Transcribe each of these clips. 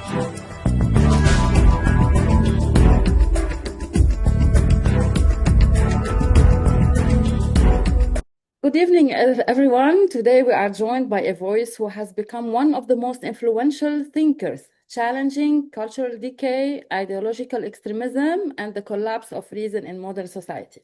Good evening, everyone. Today we are joined by a voice who has become one of the most influential thinkers, challenging cultural decay, ideological extremism, and the collapse of reason in modern society.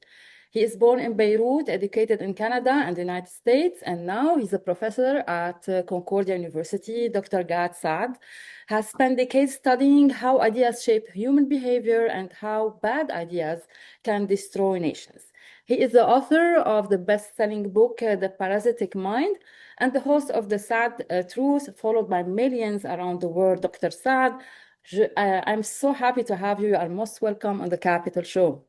He is born in Beirut, educated in Canada and the United States, and now he's a professor at Concordia University. Dr. Gad Saad has spent decades studying how ideas shape human behavior and how bad ideas can destroy nations. He is the author of the best-selling book, The Parasitic Mind, and the host of The Sad Truth, followed by millions around the world. Dr. Saad, I'm so happy to have you. You are most welcome on the Capital Show.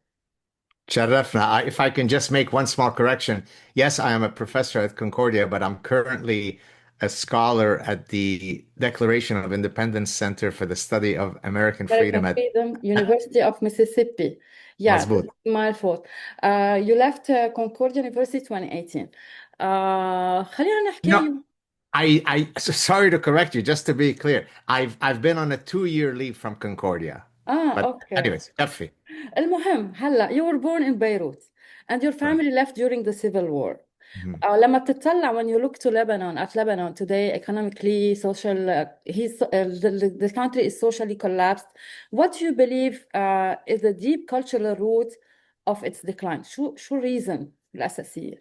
Sharafna, if I can just make one small correction. Yes, I am a professor at Concordia, but I'm currently a scholar at the Declaration of Independence Center for the Study of American American Freedom at Freedom, University of Mississippi. Yeah, Mazboot. my fault. You left Concordia University 2018. خلينا No, نحكي. sorry to correct you, just to be clear. I've been on a 2-year leave from Concordia. But Okay. anyways, كفي. المهم هلا you were born in Beirut and your Correct. family left during the civil war. Mhm. لما بتطلع when you look to Lebanon at Lebanon today economically social the country is socially collapsed. What do you believe is the deep cultural root of its decline? شو reason الأساسية؟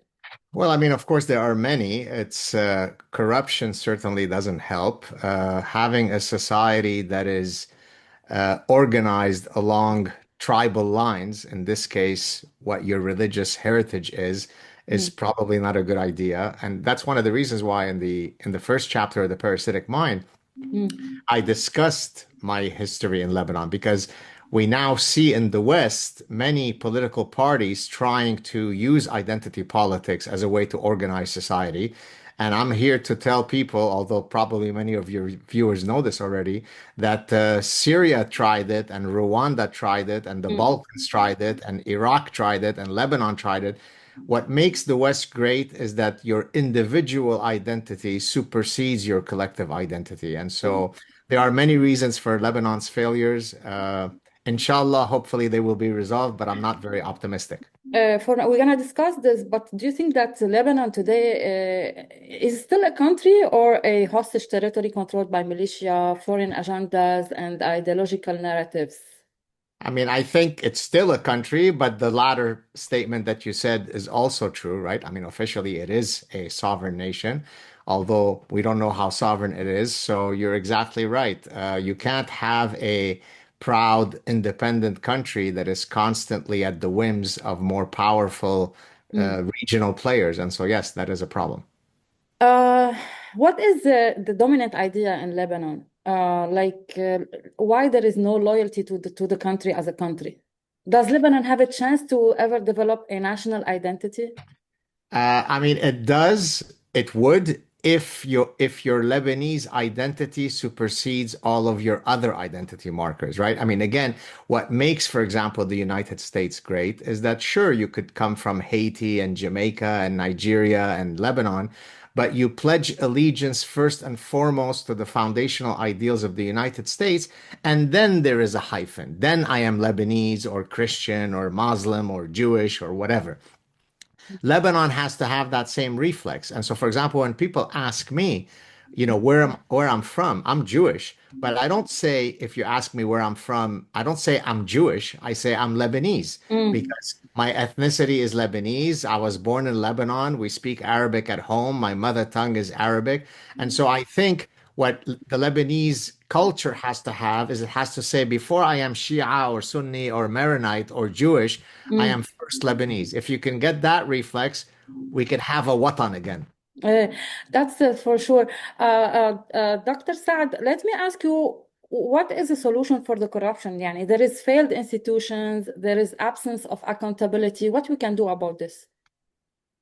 Well, I mean, of course, there are many. It's corruption certainly doesn't help. Having a society that is organized along tribal lines, in this case, what your religious heritage is مم. probably not a good idea. And that's one of the reasons why in the first chapter of the Parasitic Mind, مم. I discussed my history in Lebanon because we now see in the West many political parties trying to use identity politics as a way to organize society. And I'm here to tell people, although probably many of your viewers know this already, that Syria tried it, and Rwanda tried it, and the مم. Balkans tried it, and Iraq tried it, and Lebanon tried it. What makes the West great is that your individual identity supersedes your collective identity. And so there are many reasons for Lebanon's failures. Inshallah, hopefully they will be resolved, but I'm not very optimistic. We're gonna discuss this, but do you think that Lebanon today is still a country or a hostage territory controlled by militia, foreign agendas, and ideological narratives? I mean, I think it's still a country, but the latter statement that you said is also true, right? I mean, officially it is a sovereign nation, although we don't know how sovereign it is. So you're exactly right. You can't have a proud, independent country that is constantly at the whims of more powerful Mm. regional players. And so, yes, that is a problem. Uh, what is the dominant idea in Lebanon? Why there is no loyalty to the country as a country? Does Lebanon have a chance to ever develop a national identity? I mean, it does. It would if your Lebanese identity supersedes all of your other identity markers, right? I mean, again, what makes, for example, the United States great is that sure, you could come from Haiti and Jamaica and Nigeria and Lebanon, but you pledge allegiance first and foremost to the foundational ideals of the United States, and then there is a hyphen. Then I am Lebanese or Christian or Muslim or Jewish or whatever. Lebanon has to have that same reflex. And so, for example, when people ask me, where I'm from, I'm Jewish, but I don't say if you ask me where I'm from, I don't say I'm Jewish. I say I'm Lebanese Mm. because my ethnicity is Lebanese. I was born in Lebanon. We speak Arabic at home. My mother tongue is Arabic. And so I think what the Lebanese culture has to have is it has to say, before I am Shia or Sunni or Maronite or Jewish, I Mm. am first Lebanese. If you can get that reflex, we can have a watan again. Uh, that's for sure. Dr. Saad, let me ask you, what is the solution for the corruption? Yani, there is failed institutions, there is absence of accountability. What we can do about this?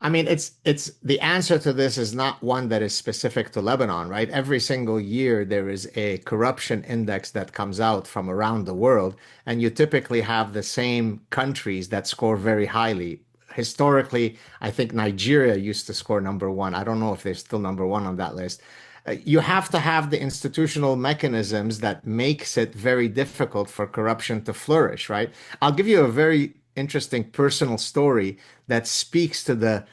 I mean, it's the answer to this is not one that is specific to Lebanon, right? Every single year there is a corruption index that comes out from around the world, and you typically have the same countries that score very highly. Historically, I think Nigeria used to score number one. I don't know if they're still number one on that list. you have to have the institutional mechanisms that makes it very difficult for corruption to flourish, right? I'll give you a very interesting personal story that speaks to the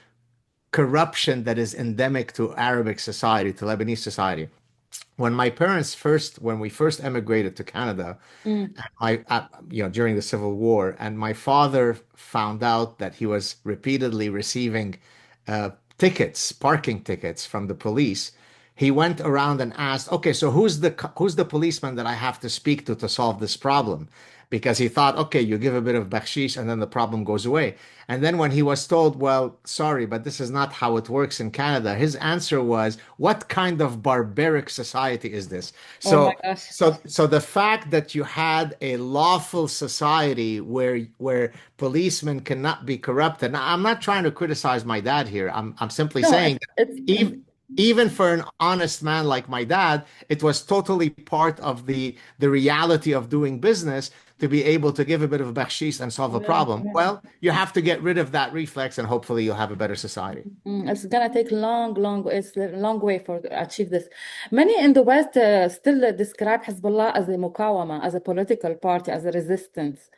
corruption that is endemic to Arabic society, to Lebanese society. When we first emigrated to Canada, Mm. during the Civil War, and my father found out that he was repeatedly receiving uh, parking tickets from the police. He went around and asked, "Okay, so who's the policeman that I have to speak to solve this problem?" Because he thought, "Okay, you give a bit of bakshish and then the problem goes away." And then when he was told, "Well, sorry, but this is not how it works in Canada," his answer was, "What kind of barbaric society is this?" Oh my So gosh. so the fact that you had a lawful society where policemen cannot be corrupted. Now, I'm not trying to criticize my dad here. I'm simply No, saying that even for an honest man like my dad, it was totally part of the reality of doing business to be able to give a bit of bakshish and solve a yeah, problem. yeah. Well, you have to get rid of that reflex, and hopefully you'll have a better society. It's gonna take it's a long way for to achieve this. Many in the West still describe Hezbollah as a mukawama, as a political party, as a resistance.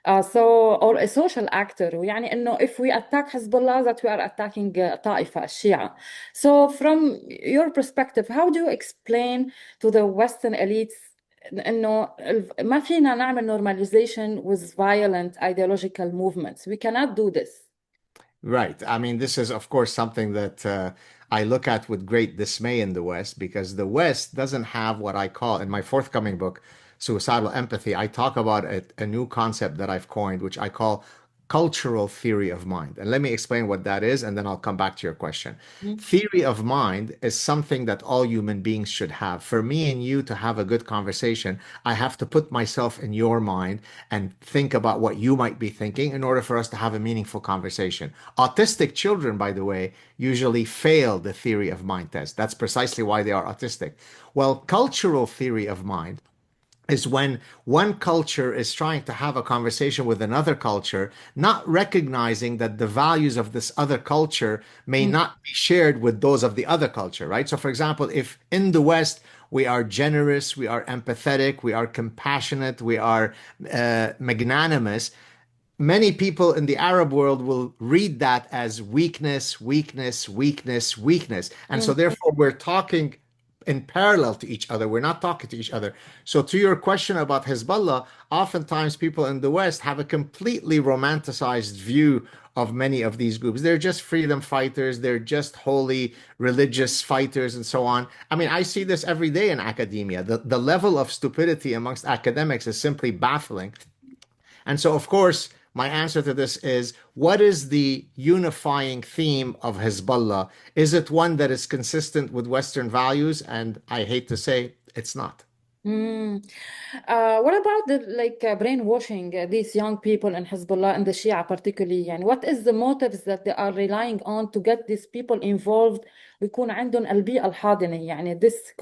Or a social actor. يعني إنه if we attack Hezbollah, that we are attacking طائفة الشيعة. So from your perspective, how do you explain to the Western elites إنه ما فينا نعمل normalization with violent ideological movements? We cannot do this. Right. I mean, this is, of course, something that I look at with great dismay in the West because the West doesn't have what I call, in my forthcoming book, Suicidal Empathy, I talk about a new concept that I've coined, which I call cultural theory of mind. And let me explain what that is, and then I'll come back to your question. Theory of mind is something that all human beings should have. For me and you to have a good conversation, I have to put myself in your mind and think about what you might be thinking in order for us to have a meaningful conversation. Autistic children, by the way, usually fail the theory of mind test. That's precisely why they are autistic. Well, cultural theory of mind is when one culture is trying to have a conversation with another culture, not recognizing that the values of this other culture may Mm, not be shared with those of the other culture, right? So, for example, if in the West we are generous, we are empathetic, we are compassionate, we are magnanimous, many people in the Arab world will read that as weakness, weakness, weakness, weakness. And so, mm, therefore, we're talking in parallel to each other. We're not talking to each other. So, to your question about Hezbollah, oftentimes people in the West have a completely romanticized view of many of these groups. They're just freedom fighters, they're just holy religious fighters, and so on. I mean, I see this every day in academia. The level of stupidity amongst academics is simply baffling. And so, of course, my answer to this is what is the unifying theme of Hezbollah? Is it one that is consistent with Western values? And I hate to say it's not. mm. What about the brainwashing these young people in Hezbollah and the Shia particularly? And what is the motives that they are relying on to get these people involved ويكون عندهم البيئة الحاضنة يعني this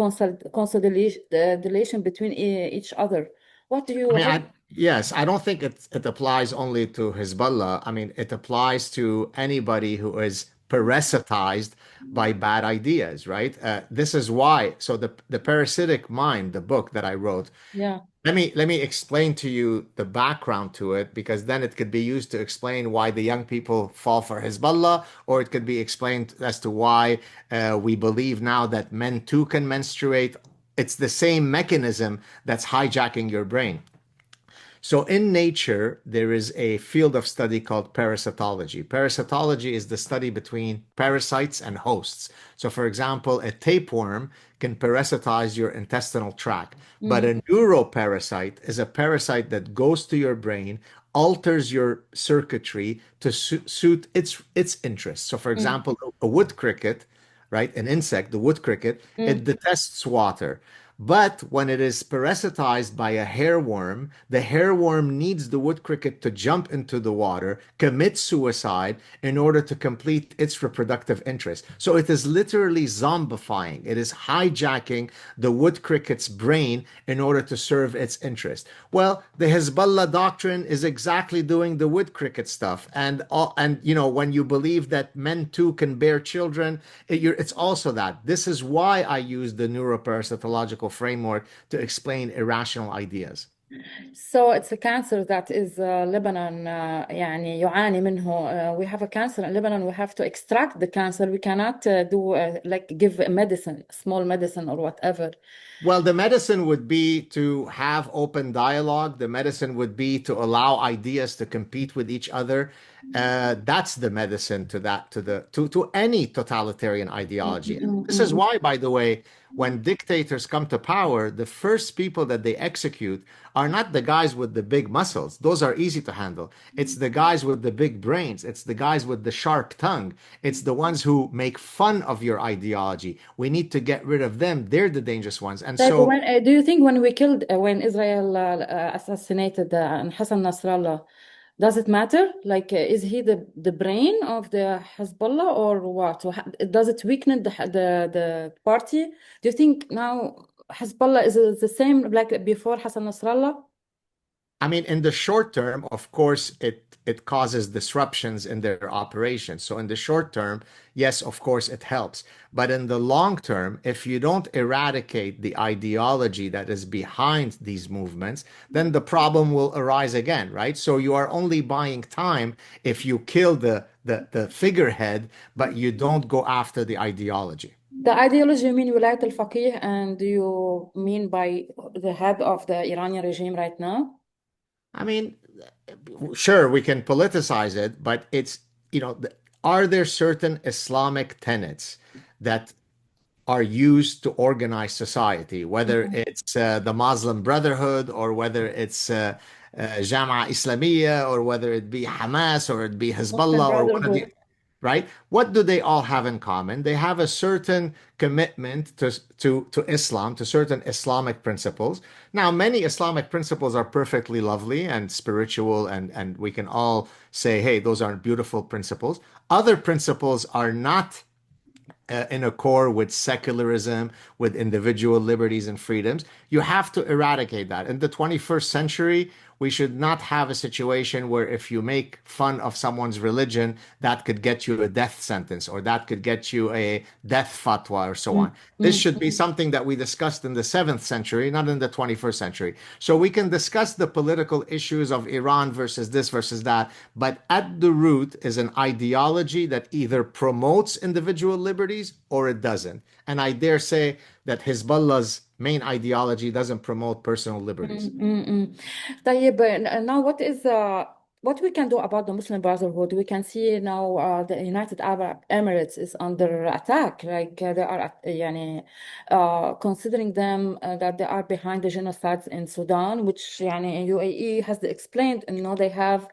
consolidation between each other. What do I you mean, how yes, I don't think it applies only to Hezbollah. I mean, it applies to anybody who is parasitized by bad ideas, right? This is why. So the Parasitic Mind, the book that I wrote, yeah. let me explain to you the background to it because then it could be used to explain why the young people fall for Hezbollah, or it could be explained as to why we believe now that men too can menstruate. It's the same mechanism that's hijacking your brain. So, in nature, there is a field of study called parasitology. Parasitology is the study between parasites and hosts. So, for example, a tapeworm can parasitize your intestinal tract, but Mm, a neuroparasite is a parasite that goes to your brain, alters your circuitry to suit its interests. So, for mm, example, a wood cricket, right, an insect, the wood cricket, mm, it detests water. But when it is parasitized by a hairworm, the hairworm needs the wood cricket to jump into the water, commit suicide in order to complete its reproductive interest. So it is literally zombifying. It is hijacking the wood cricket's brain in order to serve its interest. Well, the Hezbollah doctrine is exactly doing the wood cricket stuff. And when you believe that men too can bear children, it's also that. This is why I use the neuroparasitological framework to explain irrational ideas. So it's a cancer that is Lebanon يعني يعاني منه. We have a cancer in Lebanon. We have to extract the cancer. We cannot do like give medicine, small medicine or whatever. Well, the medicine would be to have open dialogue. The medicine would be to allow ideas to compete with each other. That's the medicine to that, to any totalitarian Mm, ideology. mm, This is mm, why, by the way, when dictators come to power, the first people that they execute are not the guys with the big muscles. Those are easy to handle. It's the guys with the big brains. It's the guys with the sharp tongue. It's the ones who make fun of your ideology. We need to get rid of them. They're the dangerous ones. And Like so, when do you think when we killed when Israel assassinated Hassan Nasrallah, does it matter? Like is he the brain of the Hezbollah or what? Or does it weaken the party? Do you think now Hezbollah is the same like before Hassan Nasrallah? I mean, in the short term, of course, it causes disruptions in their operations. So in the short term, yes, of course, it helps. But in the long term, if you don't eradicate the ideology that is behind these movements, then the problem will arise again, right? So you are only buying time if you kill the figurehead, but you don't go after the ideology. The ideology you mean ولاية الفقيه and do you mean by the head of the Iranian regime right now? I mean, sure, we can politicize it, but are there certain Islamic tenets that are used to organize society, whether Mm. it's the Muslim Brotherhood or whether it's Jama'a Islamiyya or whether it be Hamas or it be Muslim Hezbollah or one of the Brotherhood. right? What do they all have in common? They have a certain commitment to Islam, to certain Islamic principles. Now, many Islamic principles are perfectly lovely and spiritual, and we can all say, hey, those are beautiful principles. Other principles are not in accord with secularism, with individual liberties and freedoms. You have to eradicate that. In the 21st century, we should not have a situation where if you make fun of someone's religion, that could get you a death sentence or that could get you a death fatwa or so Mm, on. This mm, should be something that we discussed in the 7th century, not in the 21st century. So we can discuss the political issues of Iran versus this versus that, but at the root is an ideology that either promotes individual liberties or it doesn't. And I dare say that Hezbollah's main ideology doesn't promote personal liberties. mm. طيب now what we can do about the Muslim Brotherhood? We can see now the United Arab Emirates is under attack. Like they are يعني, considering them that they are behind the genocides in Sudan, which يعني UAE has explained. You know they have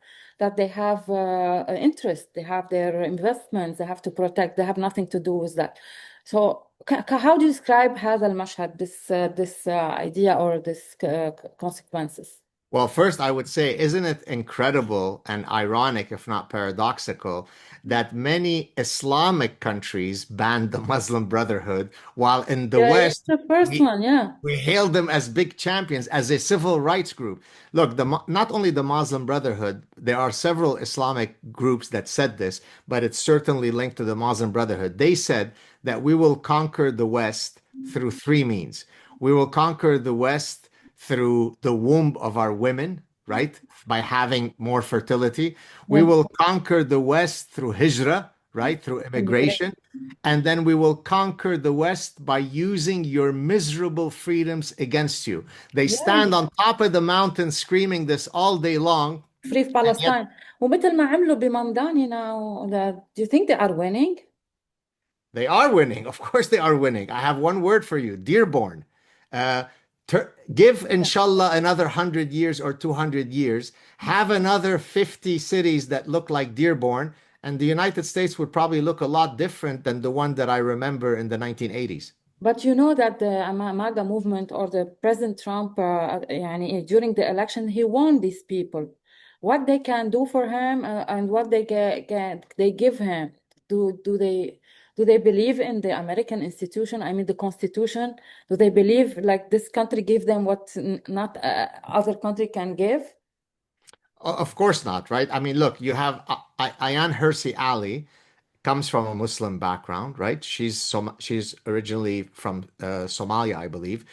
interest, they have their investments, they have to protect. They have nothing to do with that. So how do you describe هذا المشهد, this idea or this consequences? Well, first, I would say, isn't it incredible and ironic, if not paradoxical, that many Islamic countries banned the Muslim Brotherhood, while in the Yeah, it's West, the first we, one, yeah. we hailed them as big champions, as a civil rights group. Look, not only the Muslim Brotherhood, there are several Islamic groups that said this, but it's certainly linked to the Muslim Brotherhood. They said that we will conquer the West through three means. We will conquer the West through the womb of our women, right? By having more fertility. We Yeah. will conquer the West through hijrah, right? Through immigration. Immigration. And then we will conquer the West by using your miserable freedoms against you. They Yeah, stand on top of the mountain screaming this all day long, free and yet Palestine. ومثل ما عملوا بممداني now, do you think they are winning? they are winning. Of course, they are winning. I have one word for you, Dearborn. Uh, Give, inshallah, another 100 years or 200 years, have another 50 cities that look like Dearborn, and the United States would probably look a lot different than the one that I remember in the 1980s. But you know that the MAGA movement or the President Trump, يعني, during the election, he won these people. What they can do for him and what they they give him. Do they believe in the American institution? I mean, the Constitution. Do they believe like this country give them what not other country can give? Of course not, right? I mean, look, you have Ayaan Hirsi Ali comes from a Muslim background, right? She's originally from Somalia, I believe.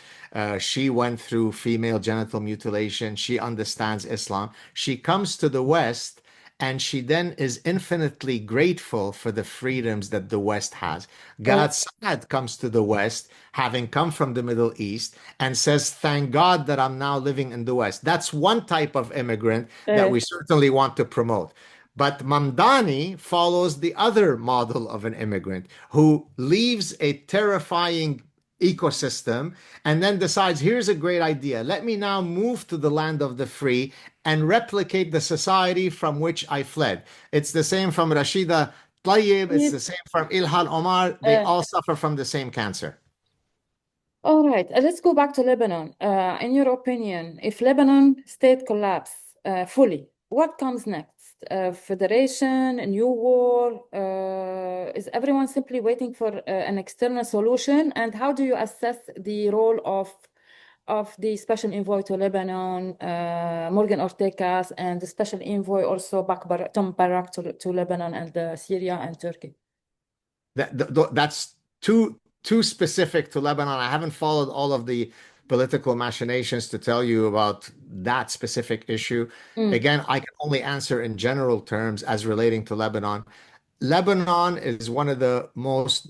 She went through female genital mutilation. She understands Islam. She comes to the West, and she then is infinitely grateful for the freedoms that the West has. Oh, Gad Saad comes to the West, having come from the Middle East, and says, "Thank God that I'm now living in the West." That's one type of immigrant that we certainly want to promote. But Mamdani follows the other model of an immigrant who leaves a terrifying ecosystem and then decides, here's a great idea. Let me now move to the land of the free and replicate the society from which I fled. It's the same from Rashida Tlayyib. It's the same from Ilhan Omar. They uh, all suffer from the same cancer. All right, let's go back to Lebanon. In your opinion, if Lebanon state collapse fully, what comes next? Federation, a new war? Is everyone simply waiting for an external solution? And how do you assess the role of the special envoy to Lebanon, Morgan Ortegas, and the special envoy also Tom Barak to Lebanon and Syria and Turkey? That's too specific to Lebanon. I haven't followed all of the political machinations to tell you about that specific issue. Mm. Again, I can only answer in general terms as relating to Lebanon. Lebanon is one of the most,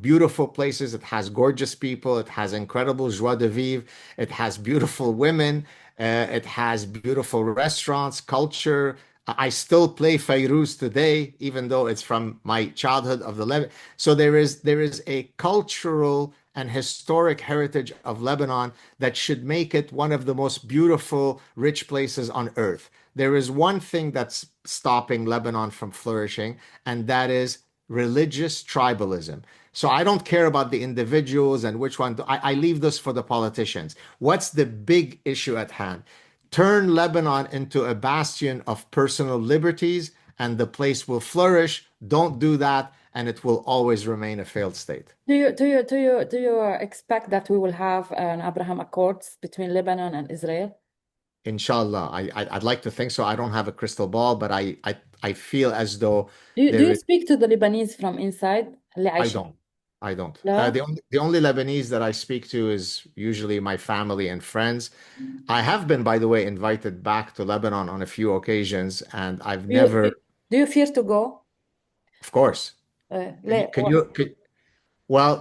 beautiful places. It has gorgeous people. It has incredible joie de vivre. It has beautiful women. It has beautiful restaurants, culture. I still play Fairuz today, even though it's from my childhood of the Lebanon. So there is a cultural and historic heritage of Lebanon that should make it one of the most beautiful, rich places on earth. There is one thing that's stopping Lebanon from flourishing, and that is religious tribalism. So I don't care about the individuals and which one. I leave this for the politicians. What's the big issue at hand? Turn Lebanon into a bastion of personal liberties, and the place will flourish. Don't do that, and it will always remain a failed state. Do you expect that we will have an Abraham Accords between Lebanon and Israel? Inshallah, I'd like to think so. I don't have a crystal ball, but I feel as though Do you there speak to the Lebanese from inside اللي I عايشين؟ don't. I don't. لا. The only Lebanese that I speak to is usually my family and friends. I have been, by the way, invited back to Lebanon on a few occasions, and I've Do you never, do you fear to go? of course. Can you, ليه؟ can you, can, well,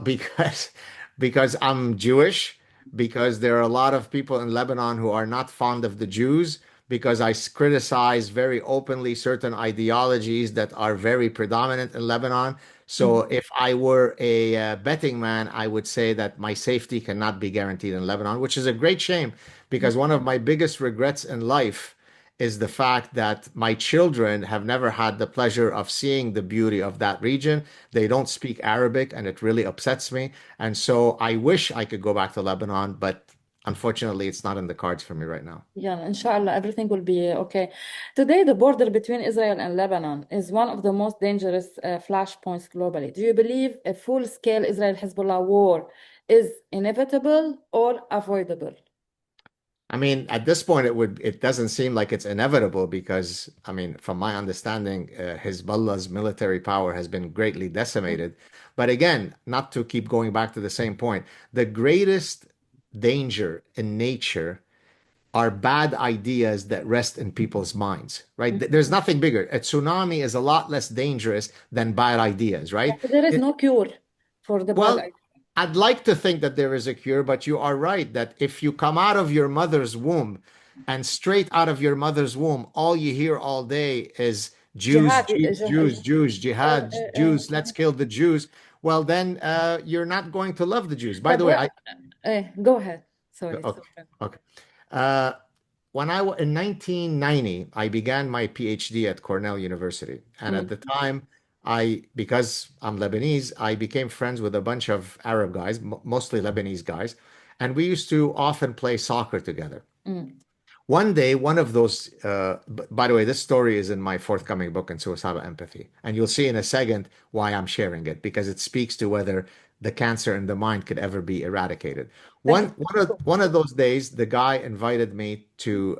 because I'm Jewish, because there are a lot of people in Lebanon who are not fond of the Jews, because criticize very openly certain ideologies that are very predominant in Lebanon. So Mhm. if I were a betting man, I would say that my safety cannot be guaranteed in Lebanon, which is a great shame because one of my biggest regrets in life is the fact that my children have never had the pleasure of seeing the beauty of that region. They don't speak Arabic, and it really upsets me. And so I wish I could go back to Lebanon, but unfortunately, it's not in the cards for me right now. Yeah, inshallah, everything will be okay. Today, the border between Israel and Lebanon is one of the most dangerous flashpoints globally. Do you believe a full-scale Israel-Hezbollah war is inevitable or avoidable? I mean, at this point, it doesn't seem like it's inevitable because, I mean, from my understanding, Hezbollah's military power has been greatly decimated. But again, not to keep going back to the same point, the greatest danger in nature are bad ideas that rest in people's minds, right? Mhm. There's nothing bigger. A tsunami is a lot less dangerous than bad ideas, right? There is no cure for the bad Well, idea. I'd like to think that there is a cure, but you are right that if you come out of your mother's womb and straight out of your mother's womb, all you hear all day is Jews, Jihad, Jews, Jews, Jews, jihad, Jews, let's kill the Jews. Well, then you're not going to love the Jews. By طب the way, I go ahead. Sorry, it's okay, okay. okay. Uh, in 1990, I began my PhD at Cornell University, and at Mm. the time, because I'm Lebanese, I became friends with a bunch of Arab guys, mostly Lebanese guys, and we used to often play soccer together. Mm. One day, one of those, by the way, this story is in my forthcoming book in Suicidal Empathy. And you'll see in a second why I'm sharing it, because it speaks to whether the cancer in the mind could ever be eradicated. Thank you. One of those days, the guy invited me to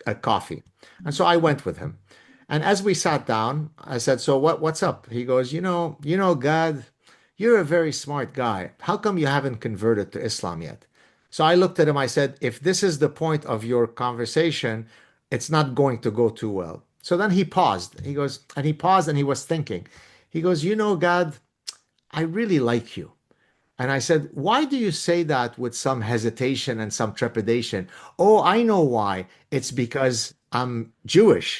a coffee. And so I went with him. And as we sat down, I said, "So what's up?" He goes, Gad, you're a very smart guy. How come you haven't converted to Islam yet?" So I looked at him, I said, "If this is the point of your conversation, it's not going to go too well." So then he paused. He paused and he was thinking. He goes, "Gad, I really like you." And I said, "Why do you say that with some hesitation and some trepidation?" "Oh, I know why. It's because I'm Jewish."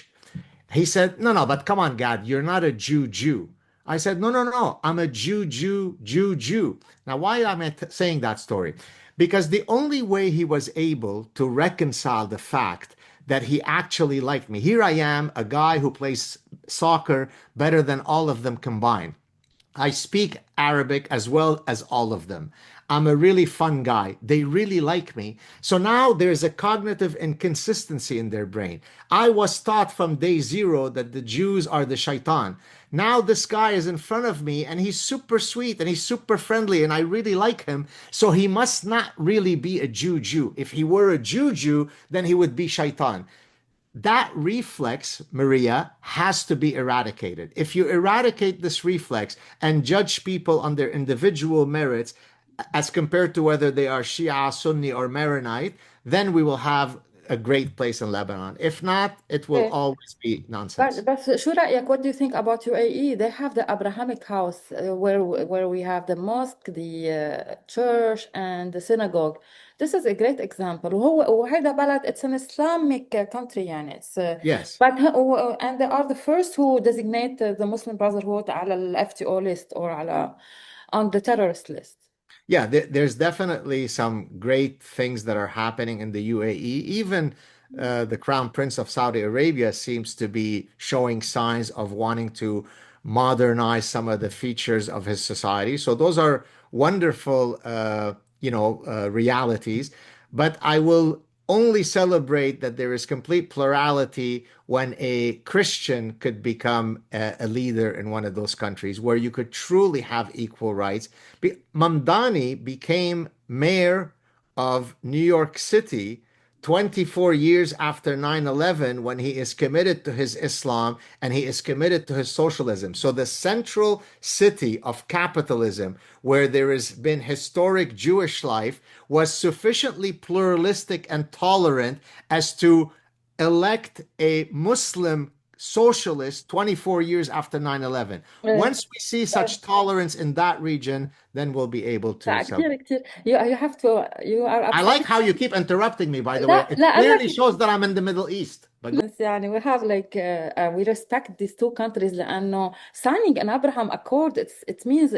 He said, "No, no, but come on, Gad, you're not a Jew. I said, "No, no, no, I'm a Jew. Now, why am I saying that story? Because the only way he was able to reconcile the fact that he actually liked me. Here I am, a guy who plays soccer better than all of them combined. I speak Arabic as well as all of them. I'm a really fun guy. They really like me. So now there's a cognitive inconsistency in their brain. I was taught from day zero that the Jews are the shaitan. Now this guy is in front of me and he's super sweet and he's super friendly and I really like him. So he must not really be a Jew. If he were a Jew, then he would be shaitan. That reflex, Maria, has to be eradicated. If you eradicate this reflex and judge people on their individual merits as compared to whether they are Shia, Sunni, or Maronite, then we will have a great place in Lebanon. If not, it will Okay. always be nonsense. بس شو رأيك? What do you think about UAE? They have the Abrahamic house where we have the mosque, the church, and the synagogue. This is a great example. وهذا بلد it's an Islamic country يعني. It's Yes. but and they are the first who designate the Muslim Brotherhood على ال FTO list or على on the terrorist list. Yeah, there's definitely some great things that are happening in the UAE. Even the Crown Prince of Saudi Arabia seems to be showing signs of wanting to modernize some of the features of his society. So those are wonderful, realities. But I will only celebrate that there is complete plurality when a Christian could become a leader in one of those countries where you could truly have equal rights. Mamdani became mayor of New York City 24 years after 9/11 when he is committed to his Islam and he is committed to his socialism. So the central city of capitalism, where there has been historic Jewish life, was sufficiently pluralistic and tolerant as to elect a Muslim socialist 24 years after 9/11. Once we see such tolerance in that region, then we'll be able to لا celebrate. كتير كتير you have to you are I like absolutely how you keep interrupting me, by the way. لا It لا أنا clearly shows that I'm in the Middle East. But go. يعني we have like we respect these two countries لأنه signing an Abraham Accord it means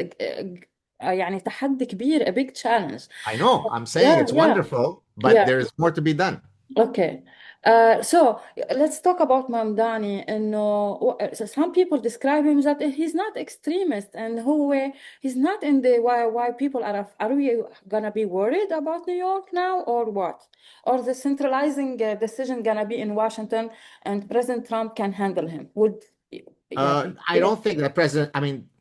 يعني تحدي كبير a big challenge. I know, I'm saying Yeah, it's yeah, wonderful, but yeah. there's more to be done. Okay. So let's talk about Mamdani. إنه so some people describe him that he's not extremist and who he's not in the why people are we gonna be worried about New York now or what? Or the centralizing decision gonna be in Washington and President Trump can handle him? Would yeah, I don't think that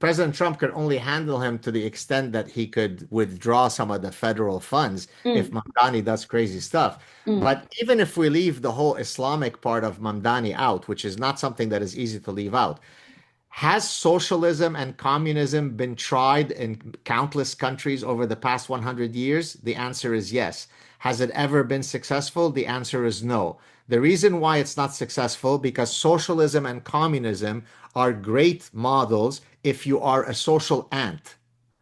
President Trump could only handle him to the extent that he could withdraw some of the federal funds if mm, Mamdani does crazy stuff. mm, But even if we leave the whole Islamic part of Mamdani out, which is not something that is easy to leave out, has socialism and communism been tried in countless countries over the past 100 years? The answer is yes. Has it ever been successful? The answer is no. The reason why it's not successful because socialism and communism are great models if you are a social ant.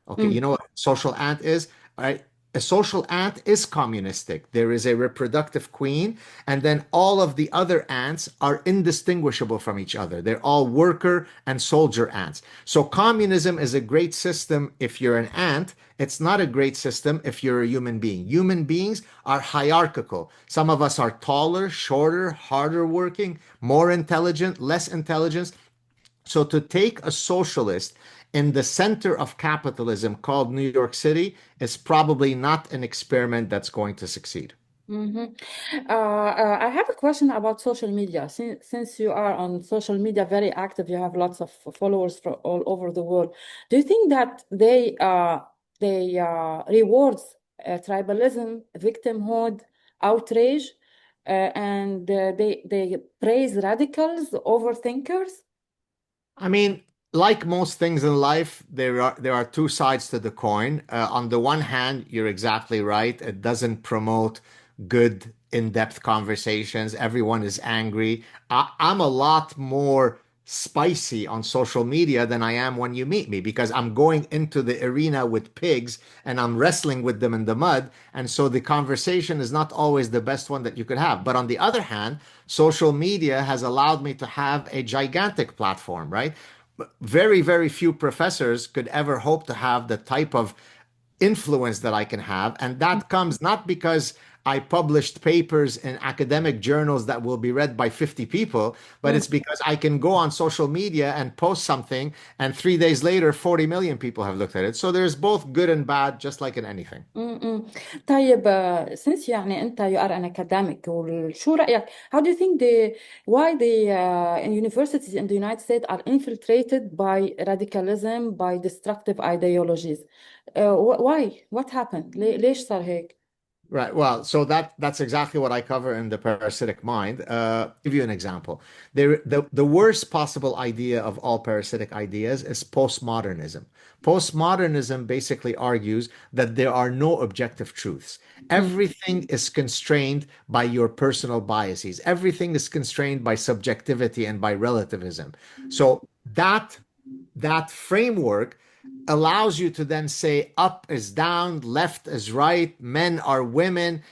Okay, you mm. know what social ant is? Right? A social ant is communistic. There is a reproductive queen, and then all of the other ants are indistinguishable from each other. They're all worker and soldier ants. So communism is a great system if you're an ant. It's not a great system if you're a human being. Human beings are hierarchical. Some of us are taller, shorter, harder working, more intelligent, less intelligence. So to take a socialist in the center of capitalism called New York City is probably not an experiment that's going to succeed. Mhm. I have a question about social media. Since you are on social media, very active, you have lots of followers from all over the world. Do you think that they rewards tribalism, victimhood, outrage, and they praise radicals, overthinkers? I mean, like most things in life, there are two sides to the coin. On the one hand, you're exactly right. It doesn't promote good, in-depth conversations. Everyone is angry. I'm a lot more spicy on social media than I am when you meet me because I'm going into the arena with pigs and I'm wrestling with them in the mud. And so the conversation is not always the best one that you could have. But on the other hand, social media has allowed me to have a gigantic platform, right? Very, very few professors could ever hope to have the type of influence that I can have. And that comes not because I published papers in academic journals that will be read by 50 people, but it's because I can go on social media and post something, and 3 days later, 40 million people have looked at it. So there's both good and bad, just like in anything. م-م. طيب since يعني أنت you are an academic شو رأيك how do you think why the universities in the United States are infiltrated by radicalism by destructive ideologies why what happened ليش صار هيك Right. Well, so that's exactly what I cover in the parasitic mind. Give you an example. The worst possible idea of all parasitic ideas is postmodernism. Postmodernism basically argues that there are no objective truths. م- Everything is constrained by your personal biases. Everything is constrained by subjectivity and by relativism. So that framework allows you to then say up is down, left is right, men are women,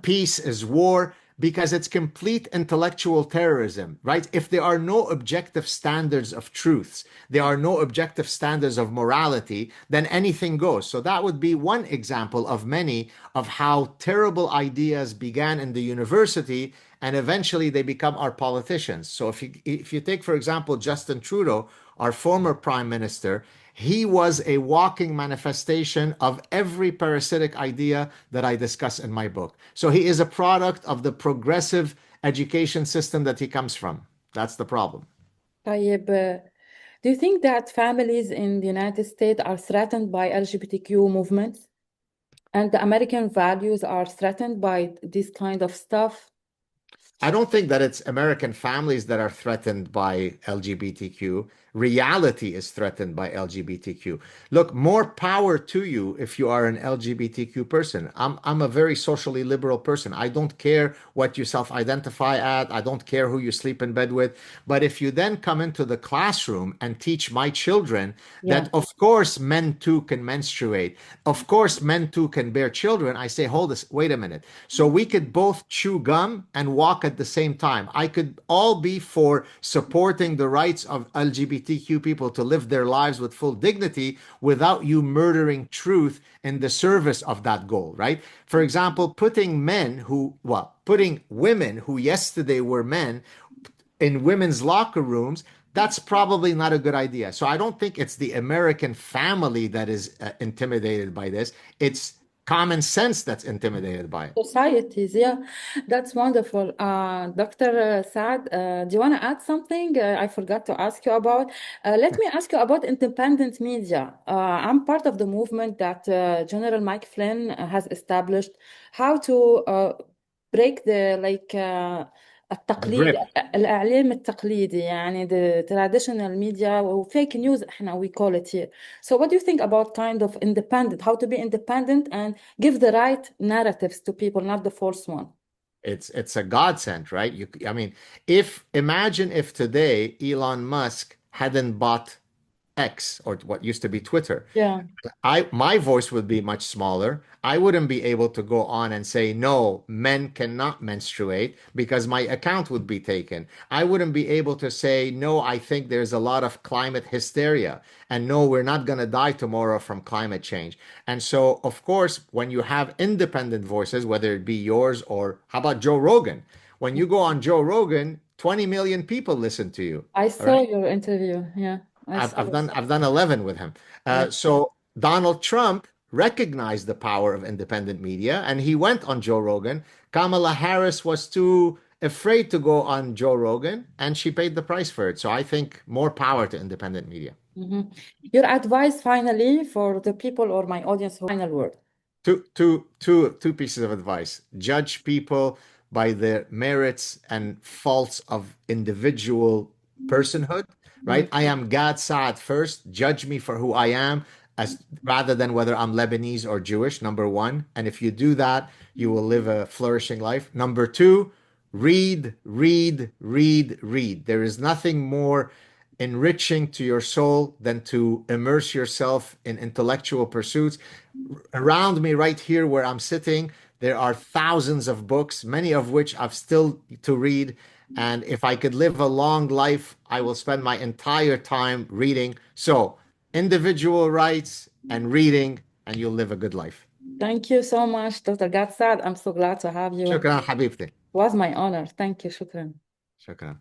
peace is war, because it's complete intellectual terrorism, right? If there are no objective standards of truths, there are no objective standards of morality, then anything goes. So that would be one example of many of how terrible ideas began in the university and eventually they become our politicians. So if you take, for example, Justin Trudeau, our former prime minister, he was a walking manifestation of every parasitic idea that I discuss in my book. So he is a product of the progressive education system that he comes from. That's the problem. طيب do you think that families in the United States are threatened by LGBTQ movements and the American values are threatened by this kind of stuff I don't think that it's American families that are threatened by LGBTQ. Reality is threatened by LGBTQ. Look, more power to you if you are an LGBTQ person. I'm a very socially liberal person. I don't care what you self-identify at. I don't care who you sleep in bed with. But if you then come into the classroom and teach my children yeah that, of course, men too can menstruate, of course, men too can bear children, I say, hold this, wait a minute. So we could both chew gum and walk at the same time. I could all be for supporting the rights of LGBTQ people to live their lives with full dignity without you murdering truth in the service of that goal, right? For example, putting women who yesterday were men in women's locker rooms, that's probably not a good idea. So I don't think it's the American family that is intimidated by this. It's common sense that's intimidated by it. societies. Yeah, that's wonderful. Dr. Saad, do you want to add something? I forgot to ask you about. Let me ask you about independent media. I'm part of the movement that General Mike Flynn has established how to break the like The التقليد grip. الإعلام التقليدي يعني the traditional media و fake news احنا we call it here. So what do you think about kind of independent, how to be independent and give the right narratives to people, not the false one? It's a godsend, right? I mean, if imagine if today Elon Musk hadn't bought X or what used to be Twitter. Yeah. My voice would be much smaller. I wouldn't be able to go on and say, no, men cannot menstruate because my account would be taken. I wouldn't be able to say, no, I think there's a lot of climate hysteria. And no, we're not going to die tomorrow from climate change. And so, of course, when you have independent voices, whether it be yours or how about Joe Rogan? When you go on Joe Rogan, 20 million people listen to you. I All saw right. your interview. Yeah, I I've, saw I've it. done I've done 11 with him. Yeah. So Donald Trump recognized the power of independent media and he went on Joe Rogan. Kamala Harris was too afraid to go on Joe Rogan and she paid the price for it. So I think more power to independent media. Mhm. Your advice finally for the people or my audience, final word. Two pieces of advice. Judge people by the merits and faults of individual personhood, Mm. right? I am Gad Saad first. Judge me for who I am as rather than whether I'm Lebanese or Jewish, number one. And if you do that, you will live a flourishing life. Number two, read, read, read, read. There is nothing more enriching to your soul than to immerse yourself in intellectual pursuits. Around me, right here where I'm sitting, there are thousands of books, many of which I've still to read. And if I could live a long life, I will spend my entire time reading. So, individual rights and reading, and you'll live a good life. Thank you so much, Dr. Gad Saad. I'm so glad to have you. شكرا حبيبتي. It was my honor. Thank you. Shukran. شكرا.